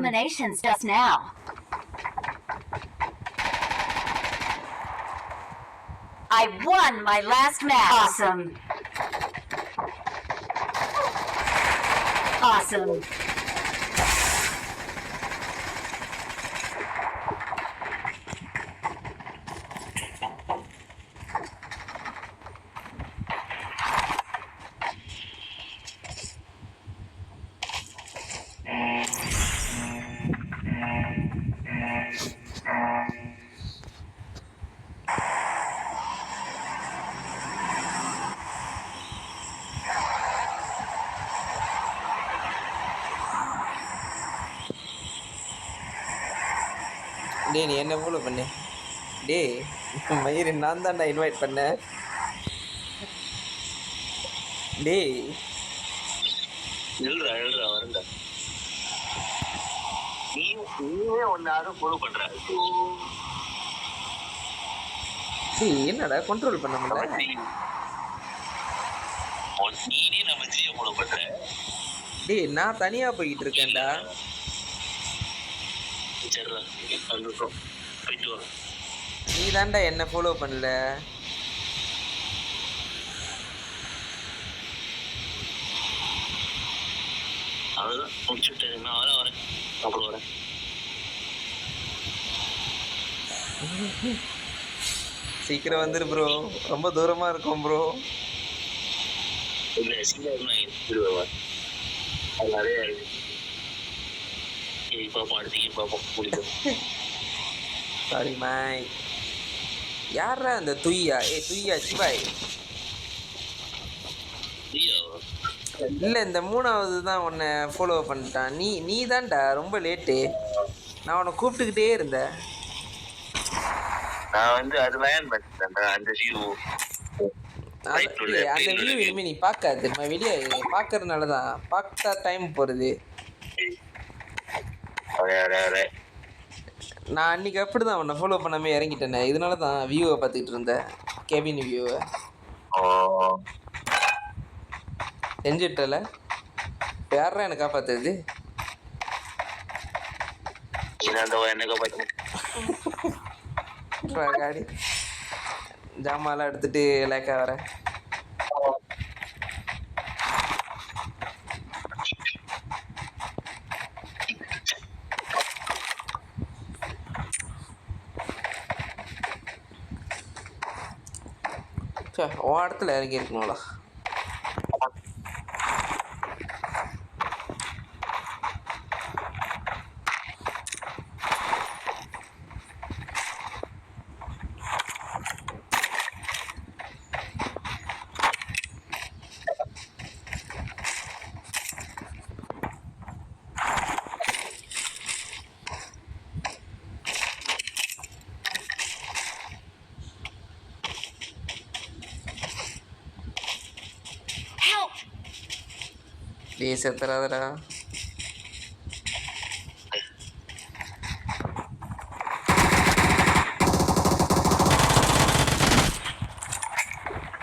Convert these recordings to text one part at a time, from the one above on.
eliminations just now. I won my last match. Awesome. Awesome. டேய் நீ என்ன follow பண்ணு டேய் மயிறு நான் தான்டா இன்வைட் பண்ணேன் டேய் எழுறா வரண்டா நீயே ஒன்னு யாரும் ஃபாலோ பண்ற டேய் என்னடா கண்ட்ரோல் பண்ண முடியல நீனே நம்ம ஜியை ஃபாலோ பண்ற டேய் நான் தனியா போயிட்டு இருக்கேன்டா சரிடா வந்துட்டோம் போயிட்டு வா நீ தான்டா என்ன ஃபாலோ பண்ணல அதுதான் முடிச்சுட்டேன் நான் வரேன் அப்புறம் வரேன் சீக்கிரம் வந்துரு ப்ரோ ரொம்ப தூரமா இருக்கும் ப்ரோ இல்லை சீக்கிரம் நான் அது நிறைய பார்ப்போம் அடுத்து பார்ப்போம் பிடிக்கும் சாரி மாய் யாரா அந்த துய்யா துய்யா சிவாய் இல்லை இந்த மூணாவது தான் உன்னை ஃபாலோ பண்ணிட்டான் நீ தான்டா ரொம்ப லேட்டு நான் உன்னை கூப்பிட்டுக்கிட்டே இருந்தேன் நான் வந்து அது லேண்ட் பண்ணிட்டேன் அந்த வியூ அந்த வியூ இனிமே நீ பார்க்காது வெளியே பார்க்கறதுனால தான் பார்த்தா டைம் போகிறது நான் அன்றைக்கி அப்படி தான் உன்னை ஃபாலோ பண்ணாமல் இறங்கிட்டேனே இதனால தான் வியூவை பார்த்துக்கிட்டு இருந்தேன் கேபின் வியூவை செஞ்சுட்டல யாரா எனக்கு காப்பாற்றுது காடி ஜாமான்லாம் எடுத்துகிட்டு லேக்கா வரேன் உன் இடத்துல இறங்கி இருக்கணும்ல ப்ளீஸ் எத்தராதரா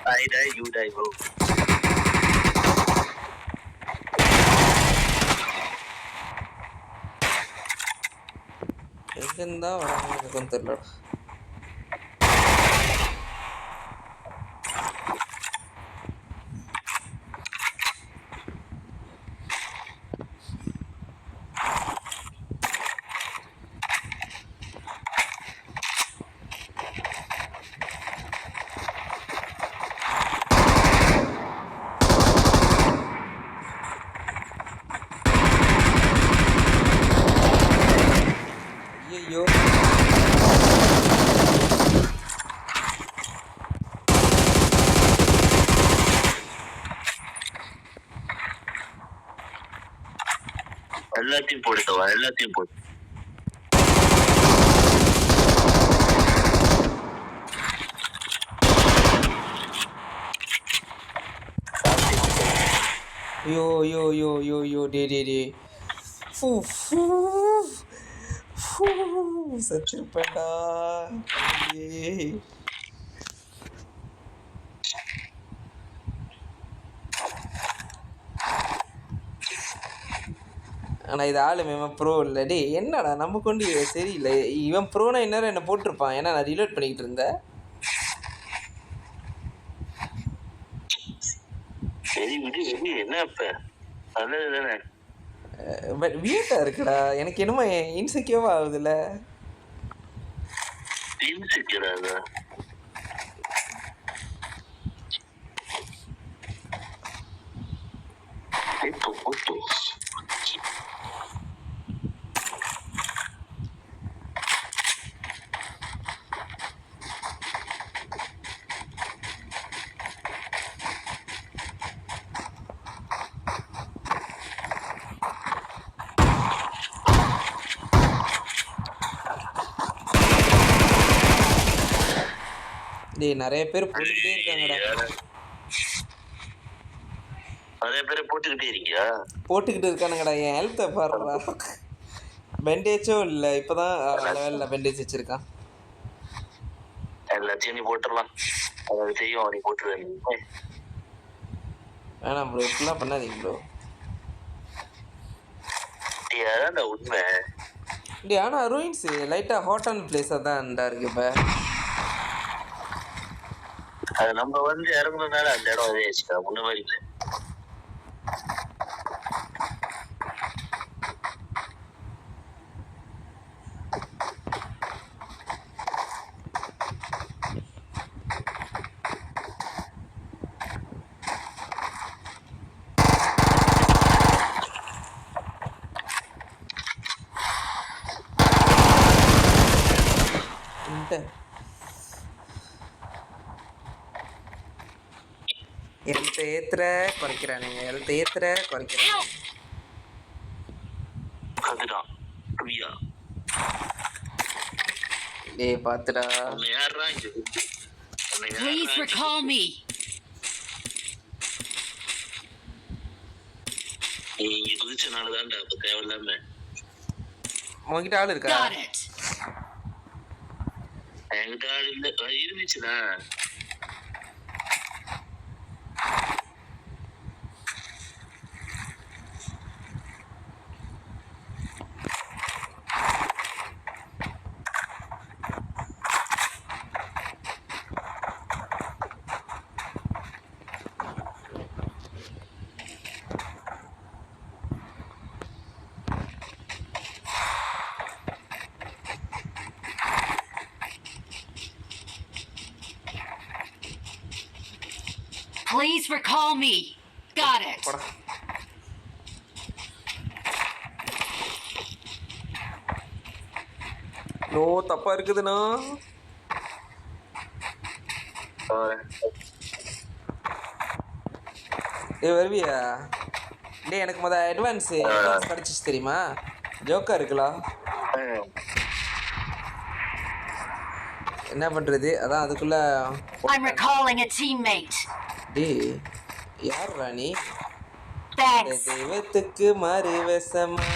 I die, you die, bro. எங்கேருந்தா வராங்க எனக்கும் தெரியல ஐயோ எல்லாத்தையும் போடுத்தவா எல்லாத்தையும் போடு ஐயோ ஐயோ ஐயோ ஐயோ ஐயோ டே சச்சிருப்பேன்டா ஆனால் இது ஆளு இவன் ப்ரோ இல்லை. டே என்னடா நம்ம கொண்டு சரியில்லை. இவன் ப்ரோனா இந்நேரம் என்ன போட்டிருப்பான். ஏன்னா நான் ரிலோட் பண்ணிக்கிட்டு இருந்தேன். சரி விடு விடு, என்ன இப்ப நல்லது தானே. பட் வியர்டாக இருக்குடா. எனக்கு என்னமோ இன்செக்யூவா ஆகுதுல்ல. இன்செக்யூரா அது? இப்போ போட்டு டேய் நிறைய பேர் போட்டுக்கிட்டே இருக்காங்கடா. நிறைய பேரை போட்டுக்கிட்டே இருக்கியா? போட்டுக்கிட்டு இருக்கானுங்கடா. என் ஹெல்த்தை பாடுறா. பெண்டேஜும் இல்லை. இப்போதான் லெவலில் பெண்டேஜ் வச்சிருக்கான். எல்லாத்தையும் நீ போட்டுடலாம். அதாவது செய்யும் நீ போட்டுருவேன். வேணாம் ப்ரோ, இப்படிலாம் பண்ணாதீங்க ப்ரோ. அதான்டா உண்மை. டே ஆனால் ரூயின்ஸ் லைட்டாக ஹாட்டான பிளேஸாக தான் இருக்கு இப்போ. அது நம்ம வந்து இறங்குறதுனால அந்த இடம் அதே ஆச்சுக்கா, முன்ன மாதிரி இல்லை. ஹெல்த் ஏத்துற குறைக்கிறானுங்க. ஹெல்த் ஏத்துற குறைக்கிறானுங்க. அதுதான் புரியா? டேய் பாத்துடா. உன்னை யாரா இங்க Please recall me. நீ இங்க குதிச்சனாலதான்டா அப்ப தேவையில்லாம. உங்ககிட்ட ஆள் இருக்கா? Got it. என்கிட்ட ஆள் இல்ல. இருந்துச்சுன்னா Please recall me. Got it. போடா. நோ தப்பா இருக்குதுண்ணா. டேய் வருவியா? டேய் எனக்கு அட்வான்ஸ் கிடச்சிச்சு தெரியுமா? ஜோக்கா இருக்கலாம். என்ன பண்றது? அதான் அதுக்குள்ள I'm recalling a teammate. டேய் யார் ராணி? Thanks. தெய்வத்துக்கு மாறு வேஷமா?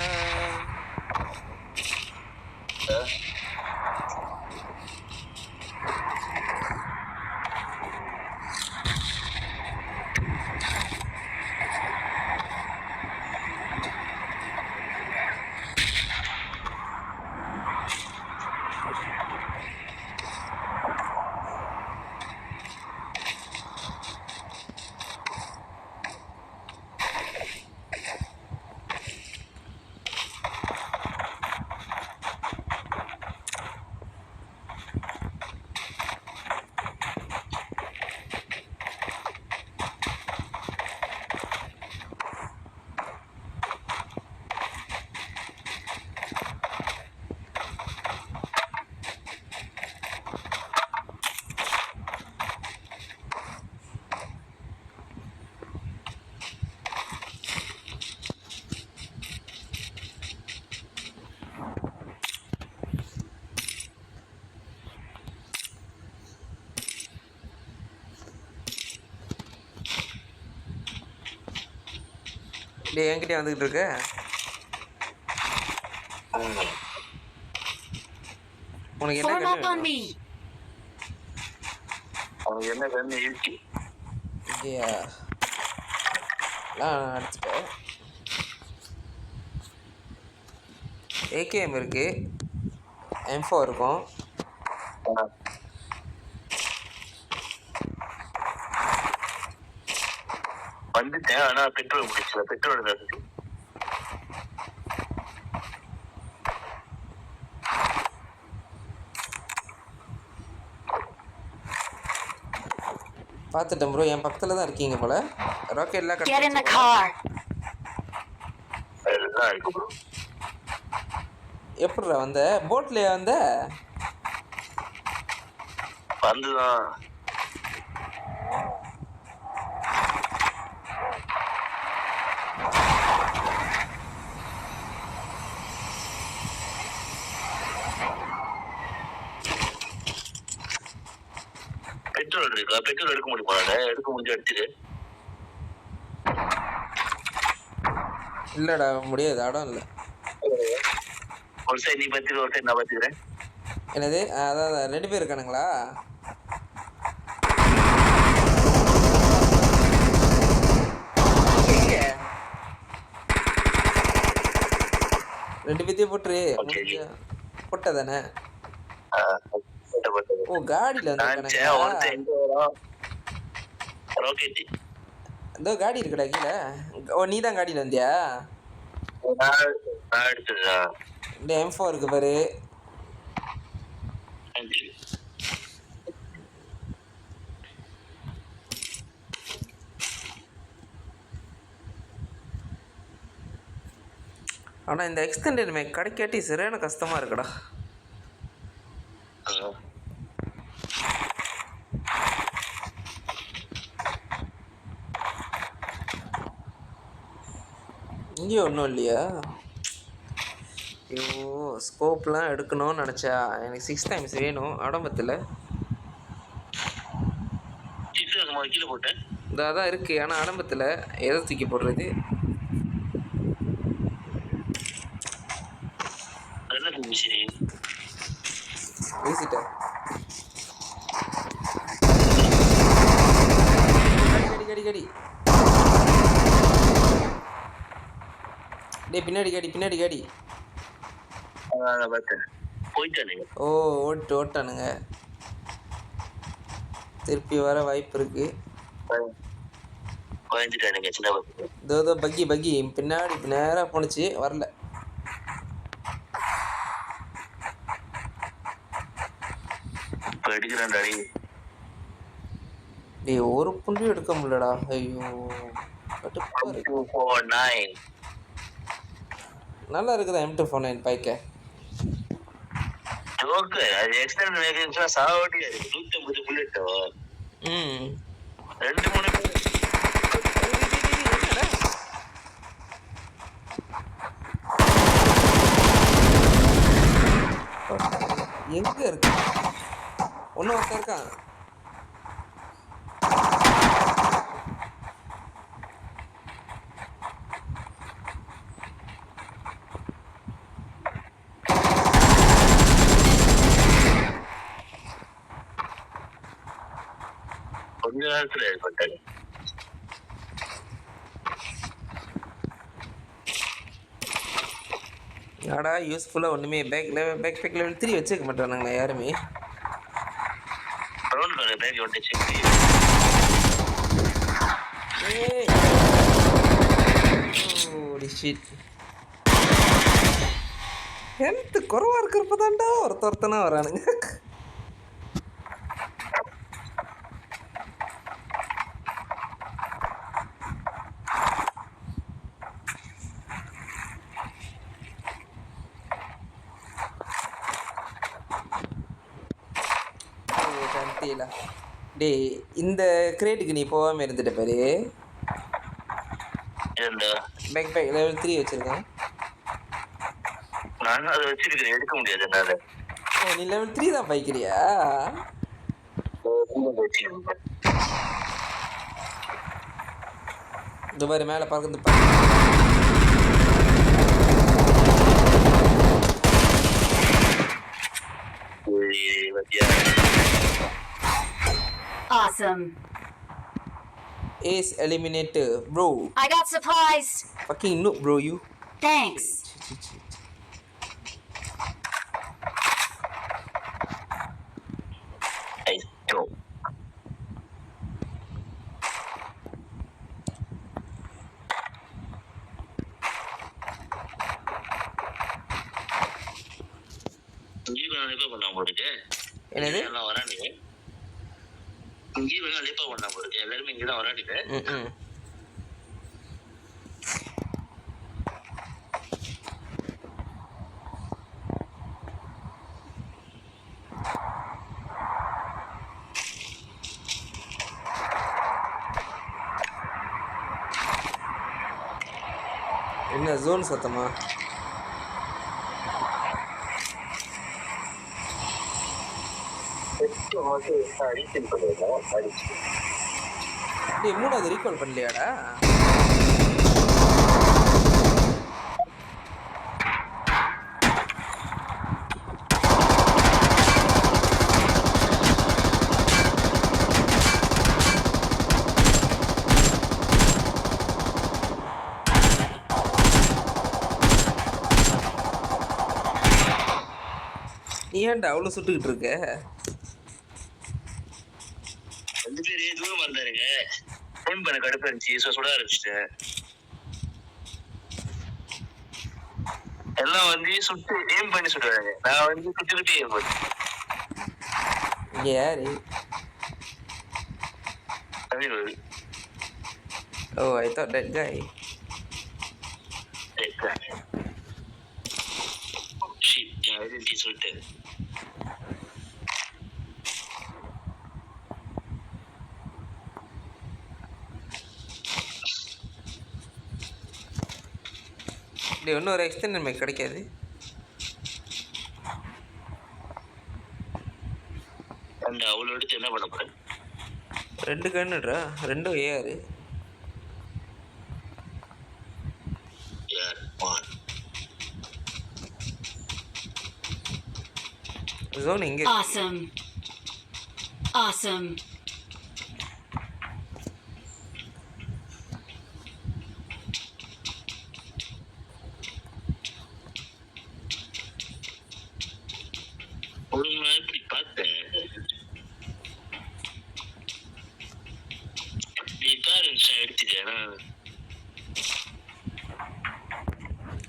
டேய் என்கிட்டயே வந்துக்கிட்டு இருக்க. உனக்கு என்ன Form up on கண்ணு? me. அவனுக்கு என்ன கண்ணு இருக்கு? ஐயா நான் அடிச்சுட்டேன். ஏகேஎம் இருக்கு, M4 இருக்கும். வந்துட்டேன், ஆனா பெட்ரோல் முடிச்சல. பெட்ரோல் இருக்கு. பார்த்துட்டேன் ப்ரோ, என் பக்கத்தில் தான் இருக்கீங்க போல. ராக்கெட்லாம் Get in the cut car. எல்லாம் இருக்கு ப்ரோ. எப்படிடா வந்த? போட்லையா வந்த? வந்துதான் பெட்ரோல் இருக்கா? பெட்ரோல் எடுக்க முடியுமா? எடுக்க முடிஞ்சு அடிச்சிரு. இல்லைடா முடியாது, இடம் இல்லை. ஒரு சைடு நீ பத்திரு, ஒரு சைடு நான் பத்திக்கிறேன். என்னது? அதான் 2 பேர் இருக்கானுங்களா? எங்க 2 பேத்தையும் போட்டுரு. போட்டதானே? ஓ காடியில் வந்து ராக்கெட் இதோ காடி இருக்குடா கீழே. ஓ நீ தான் காடியில் வந்தியா? நான் எடுத்துறேன். இந்த M4 இருக்கு பாரு. ஆனால் இந்த எக்ஸ்டெண்டட் மேக் கிடைக்காட்டி சரியான கஷ்டமாக இருக்குடா. இங்கேயும் ஒன்றும் இல்லையா? ஐயோ ஸ்கோப்லாம் எடுக்கணும்னு நினச்சா எனக்கு 6 டைம்ஸ் வேணும் ஆடம்பத்தில். கீழே போட்டேன். இதாக தான் இருக்குது, ஆனால் ஆடம்பத்தில் எதை தூக்கி போடுறது? வீசிட்டேன். கடி கடி டே பின்னாடி காடி, பின்னாடி காடி. ஓ ஓட்டானுங்க. திருப்பி வர வாய்ப்பு இருக்கு. இதோ பக்கி பக்கி பின்னாடி நேராக போணுச்சு, வரல. டே ஒரு புண்டியும் எடுக்க முடியலடா. ஐயோ நல்லா இருக்குதா M249 பைக்க? எங்க இருக்கு? ஒன்னும் ஒருத்தர் இருக்கான். கொஞ்ச நேரத்துல ஏற்பட்டாங்க. ஆடா யூஸ்ஃபுல்லாக ஒன்றுமே பேக் லெவல் 3 வச்சுக்க மாட்டானுங்களா யாருமே? ஹெல்த் குறவா இருக்கிறப்ப தான்டா ஒருத்தனா வரானுங்க. டே இந்த கிரேட்டுக்கு நீ போகாம இருந்துட்ட பாரு. பேக் லெவல் 3 வச்சிருக்கேன். நான் அதை வச்சிருக்கிறேன், எடுக்க முடியாது என்னால. ஓ நீ லெவல் 3 தான் பைக்கிறியா? இந்த மாதிரி மேலே பறந்து Awesome. Ace eliminator, bro. I got supplies. Fucking noob, bro, you. Thanks. இங்கேயும் அழைப்பா பண்ணாம போட்டுக்கு என்னது? எல்லாம் வரானுங்க. இங்கேயும் அழைப்பா பண்ணாம போட்டுக்கு எல்லாருமே இங்கதான் வரானுங்க. ம். என்ன ஜோன் சத்தமா? டேய் மூணாவது ரீகால் பண்ணலையாடா? நீ ஏன்டா அவ்வளோ சுட்டுக்கிட்டு இருக்க? 2 பேரு தூரமா இருந்தாருங்க. ஃபோன் பண்ண கடுப்பா இருந்துச்சு. சுட ஆரம்பிச்சிட்டேன். எல்லாம் வந்து சுட்டு ஏம் பண்ணி சுடுவாங்க. நான் வந்து சுட்டுக்கிட்டே ஏம் பண்ணேன். இங்கே யாரு? தமிழ் வருது. Oh I thought that guy. Shit, நான் ஐடென்டி சொல்லிட்டேன். டேய் இன்னொரு எக்ஸ்டெண்டட் மேக் கிடைக்காது? அந்த அவளோட எடுத்து என்ன பண்ண போறேன்? 2 கன்னுடா, 2 ஏஆர். ஜோன் எங்க? Awesome. Awesome. ஒரு நாள் இப்படி பார்த்தேன். நீ கார் எடுத்துட்டேன்.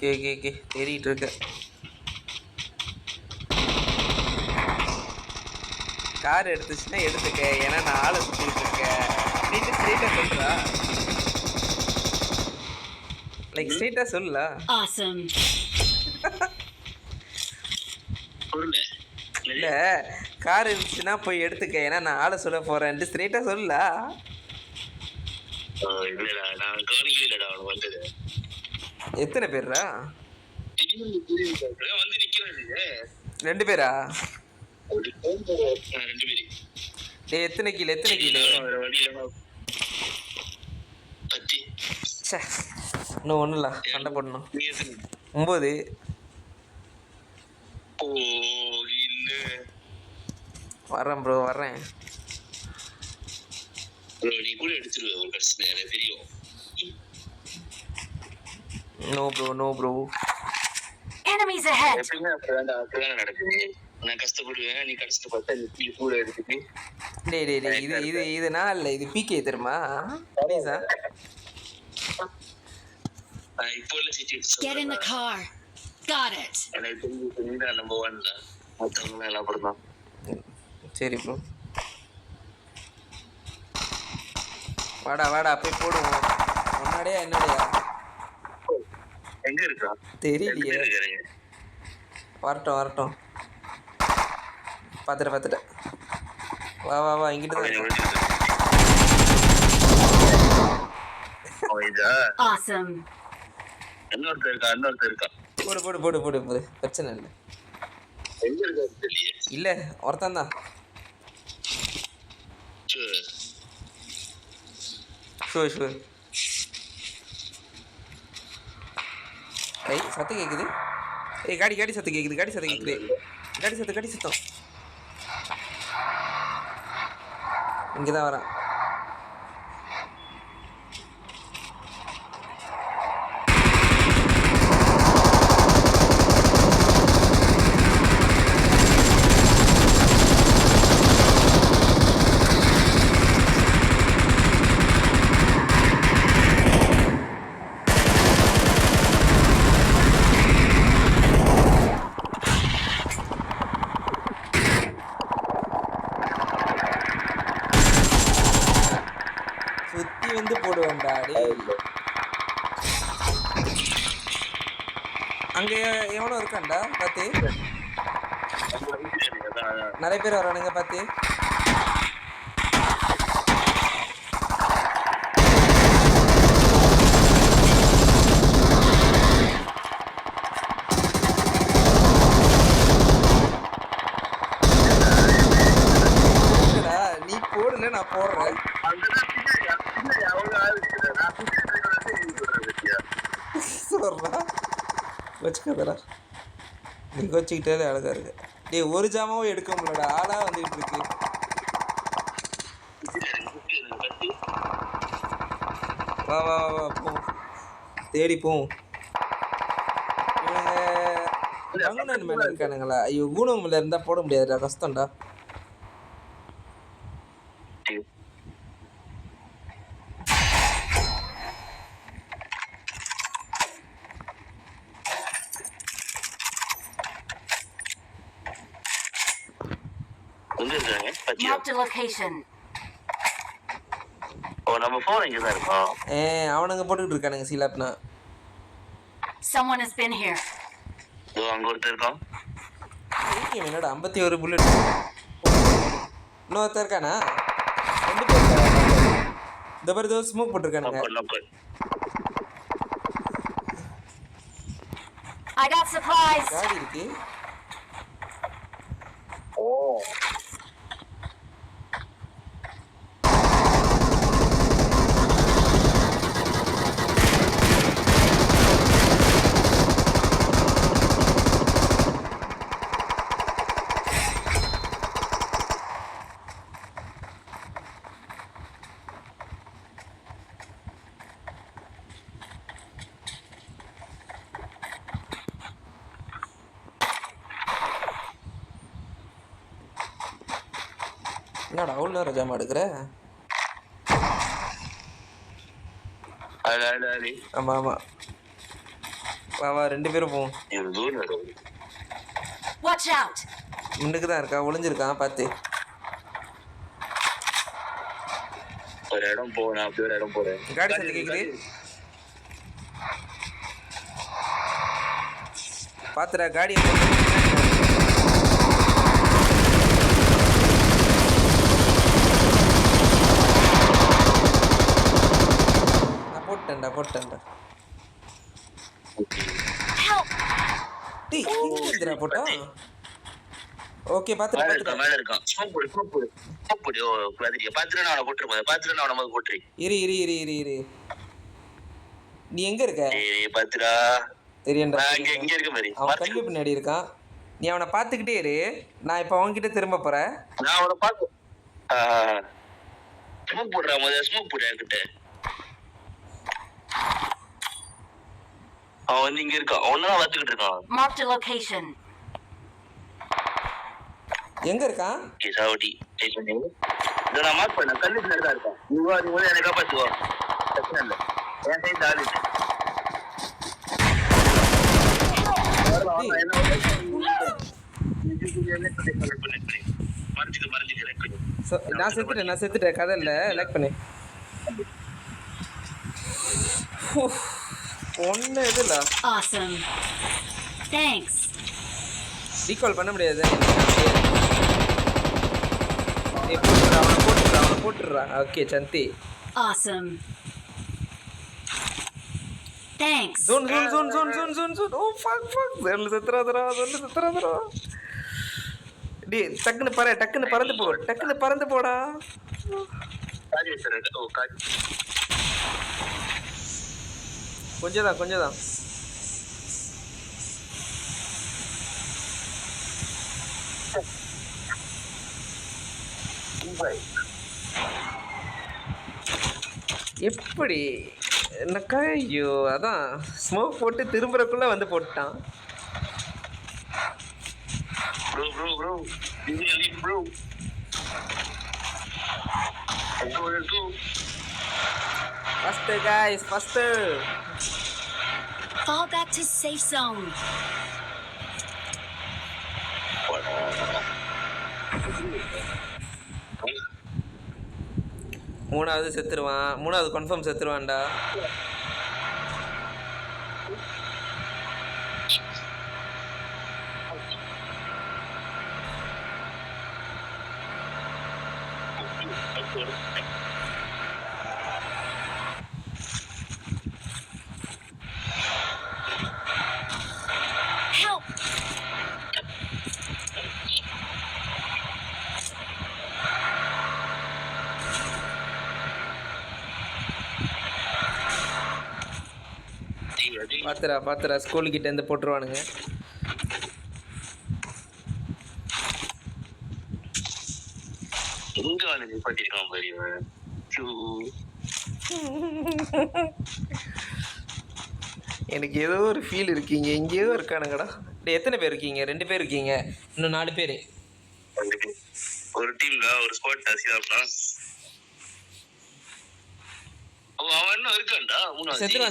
கே தேடிட்டு இருக்க. கார் எடுத்துச்சுன்னா எடுத்துக்க, ஏன்னா நான் ஆளை சுற்றிட்டு இருக்கேன். நீட்டு ஸ்ட்ரெயிட்டாக சொல்றா, லைக் ஸ்ட்ரெயிட்டாக சொல்லா. Awesome. இல்லை கார் இருந்துச்சுன்னா போய் எடுத்துக்க, ஏன்னா நான் ஆளை சொல்ல போகிறேன்ட்டு ஸ்ட்ரெயிட்டாக சொல்லா. இல்லடா, நான் கவனிக்கலடா அவன் வந்தது. எத்தனை பேர்ரா? வந்து நிக்கிறாரு. 2 பேரா? 2 பேரு. டேய் எத்தனை கீழே? சே இன்னும் ஒன்றும் இல்லை, சண்டை போடணும். 9. வரேன் ப்ரோ வரேன். நீ கூட எடுத்துருவேன் ஒரு பிரச்சனை, எனக்கு தெரியும். No bro. Enemies ahead. எப்படின்னா அப்படிதான் நடக்குது. நான் கஷ்டப்படுவேன், நீ கஷ்டத்தை பார்த்தா நீ கூட எடுத்துட்டு. டேய் இது நான் இல்லை, இது பிகே தெரியுமா? ப்ளீஸா இப்போ உள்ள situation. Get in the car. Got it. எனக்கு தெரிஞ்சு நீதான் நம்பர் 1 தான். மற்றவங்க எல்லாம் அப்படிதான். சரி ப்ரோ வாடா போய் போடுவோம். முன்னாடியா என்னடையா? எங்க இருக்கா தெரியலையே. வரட்டும் பார்த்துட்டேன். வா இங்கிட்டு தான். Awesome. இன்னொருத்தர் இருக்கா. போடு பிரச்சனை இல்லை. எங்க இருக்கா தெரியல. இல்லை ஒருத்தன் தான். ஷூர். ஐய் சத்தம் கேட்குது. காடி சத்தம் கேட்குது. காடி சத்தம் இங்கே தான் வரான். அங்கே எவனோ இருக்கான்டா பார்த்து. நிறைய பேர் வரானுங்க பார்த்து. நீ போடல, நான் போடுறேன். வச்சுக்காதடா, நீ வச்சுக்கிட்டாலே அழகா இருக்கு. டேய் ஒரு ஜாமாவும் எடுக்க முடியலடா, ஆளா வந்துகிட்டு இருக்கு. வா வா வா வா போ, தேடி போவோம். இவங்க ரங்குனன் மேல இருக்கானுங்களா? ஐயோ கூணம்ல இருந்தா போட முடியாதுடா, கஷ்டம்டா. Marked a location. நம்ம போன் இங்க தான் இருக்கோம். அவனுங்க போட்டுக்கிட்டு இருக்கானுங்க சீலாப்னா. Someone has been here. அங்க ஒருத்தர் இருக்கான். என்னடா 51 புல்லட். இன்னொருத்தர் இருக்கானா? 2 பேர் இருக்காங்க. இந்த மாதிரி ஏதோ ஸ்மோக் போட்டுருக்கானுங்க. I got supplies. காடி இருக்கு. ஓ என்னடா அவ்வளோ நேரம் ஜாமா எடுக்கிற? ஆமாம் ஆமாம், வா வா 2 பேரும் போவோம். Watch out. முன்னுக்கு தான் இருக்கா, ஒளிஞ்சிருக்கான் பார்த்து. ஒரு இடம் போ, நான் அப்படி ஒரு இடம் போறேன். காடி சத்தம் கேட்குது, பார்த்துடா காடியை. போட்டேன்டா. டேய் எங்கடா போட்டா? ஓகே பாத்துட்டு மேல இருக்கான். ஸ்மோக் போடு. ஓ பாத்துறியா? பாத்துறேன், நான் அவனை போட்டுறேன். பாத்துறேன், நான் அவனை போட்டுறே. இரு. நீ எங்க இருக்க? ஏய் பாத்துடா. தெரியண்டா. இங்க இருக்க மாதிரி. அவன் கல்லு பின்னாடி இருக்கான். நீ அவனை பாத்துக்கிட்டே இரு, நான் இப்ப அவன்கிட்ட திரும்ப போறேன். நான் அவனை பாத்து ஸ்மோக் போடுறா, முதல்ல ஸ்மோக் போடு என்கிட்ட. அவன் வந்து இங்க இருக்கான், அவன்தான் பாத்துக்கிட்டு இருக்கான். Marked a location. எங்க இருக்கான்? சாவடி இதை நான் மார்க் பண்ண, கல்லு பின்னாடி தான் இருக்கான். நீ முதல்ல என்னை காப்பாத்துவா, பிரச்சனை இல்லை. என் சைடு ஆளு நான் செத்துட்டேன் கதை இல்லை, லைக் பண்ணு. ஒண்ணு இதுல Awesome. Thanks. ரீகால் பண்ண முடியாது. போட்டுடுறா. ஓகே சந்தி. Awesome. Thanks. Zone. Oh fuck. Zone செத்துறாதடா. டேய் டக்குன்னு பறந்து போடா. காடி எடுத்துறேன். ஓ காடி. கொஞ்சம் தான். எப்படி என்னக்கா? ஐயோ அதான் ஸ்மோக் போட்டு திரும்புறக்குள்ள வந்து போட்டான். Bro. You need to leave, bro. Let's go. Faster, guys, faster. Fall back to safe zone. மூணாவது செத்துருவான். மூணாவது கன்ஃபார்ம் செத்துருவான்டா. Help! பாத்துரா ஸ்கூலுக்கிட்ட இருந்து போட்டுருவானுங்க. எங்க வந்து நிப்பாட்டிருக்கான் பாரு இவன். எனக்கு ஏதோ ஒரு ஃபீல் இருக்கீங்க, எங்கேயோ இருக்கானுங்கடா. டேய் எத்தனை பேர் இருக்கீங்க? 2 பேர் இருக்கீங்க, இன்னும் 4 பேர். ஒரு டீம்ல ஒரு ஸ்குவாட் டாஸ்க். அவன் இன்னும் இருக்கான்டா.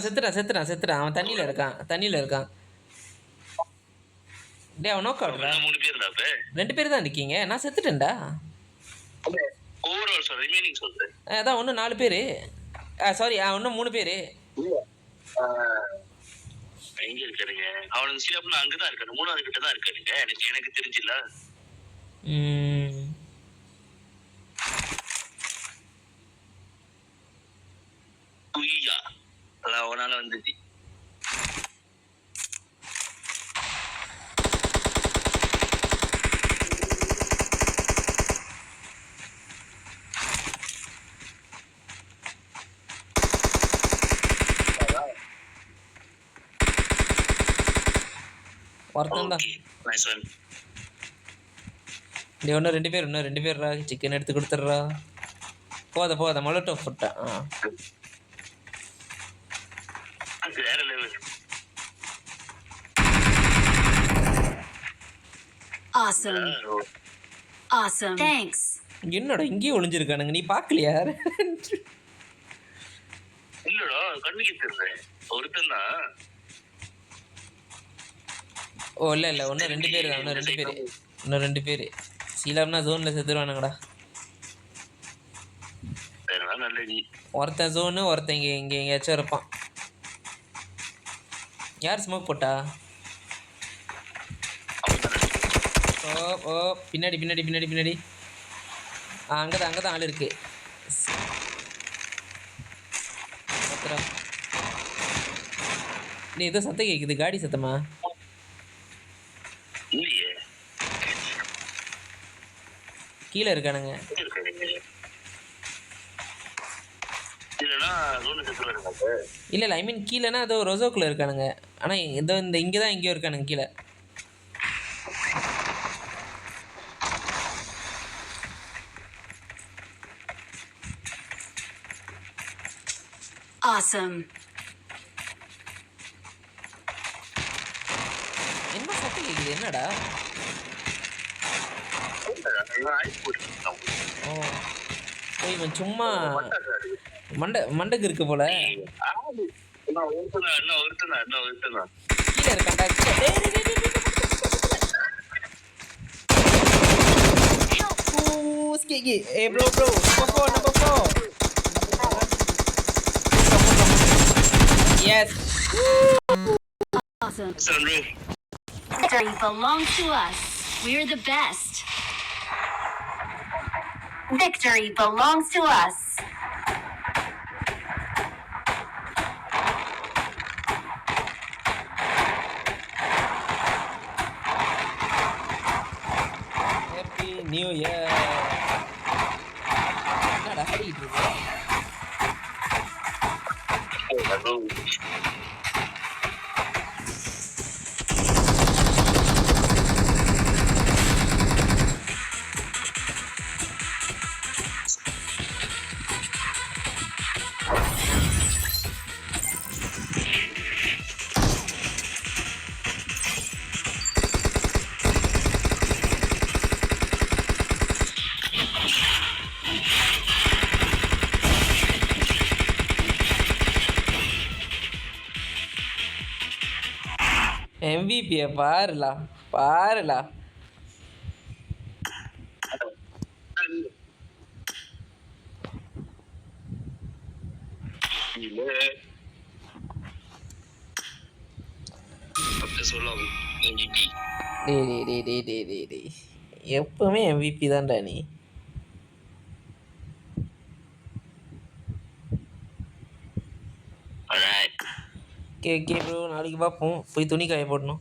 செத்துறான். அவன் தண்ணியில இருக்கான். டேய் அவன் நோக் அவுட்ரா. 3 பேர்டா அப்ப. 2 பேர் தான் இருக்கீங்க, நான் செத்துட்டேன்டா. ஓவரால் சொல்ற ரிமைனிங் சொல்ற. அதான் இன்னும் 4 பேர். சாரி இன்னும் 3 பேர். எங்க இருக்காருங்க? அவனுக்கு சிலப்பா அங்கதான் இருக்காரு. 3வது கிட்ட தான் இருக்காருங்க. எனக்கு தெரிஞ்சில்ல. குய்யா அதான் அவனால வந்துச்சு. ஒருத்தன் தான். Nice one. டேய் இன்னும் 2 பேர்ரா. சிக்கன் எடுத்து கொடுத்துட்றா. போத மொலட்டோ போட்டேன். வேற லெவல். Awesome. Thanks. என்னடா இங்கேயே ஒளிஞ்சிருக்கானுங்க, நீ பார்க்கலையா? இல்லடா கண்ணுக்கு தெரியல. ஒருத்தன் தான். ஓ இல்லை இன்னும் 2 பேர் தான். இன்னும் 2 பேர். சீலாம்னா ஜோனில் செத்துருவானுங்கடா. ஒருத்தன் ஜோனு, ஒருத்தன் இங்கே எங்கேயாச்சும் இருப்பான். யார் ஸ்மோக் போட்டா? ஓ பின்னாடி. அங்கதான் ஆள் இருக்கு. நீ ஏதோ சத்தம் கேட்குது, காடி சத்தமா? கீழே இருக்கானுங்க. இல்லை ஐ மீன் கீழேனா ஏதோ ரொசோக்குள்ள இருக்கானுங்க. ஆனால் ஏதோ இங்கே தான் எங்கேயோ இருக்கானுங்க கீழே. Awesome. என்ன சத்தம் கேட்குது? என்னடா? இவன் சும்மா மண்டக்கு இருக்கு போல. கீழே இருக்காண்டா. Yes. Awesome. Victory belongs to us. We're the best. Victory belongs to us. Happy New Year. என்னடா ஹரிட்டு இருக்கு? MVP பாருலா. டேய் எப்பவுமே MVP தான்டா நீ. ஓகே ப்ரோ, நாளைக்கு பார்ப்போம். போய் துணி காய போடணும்.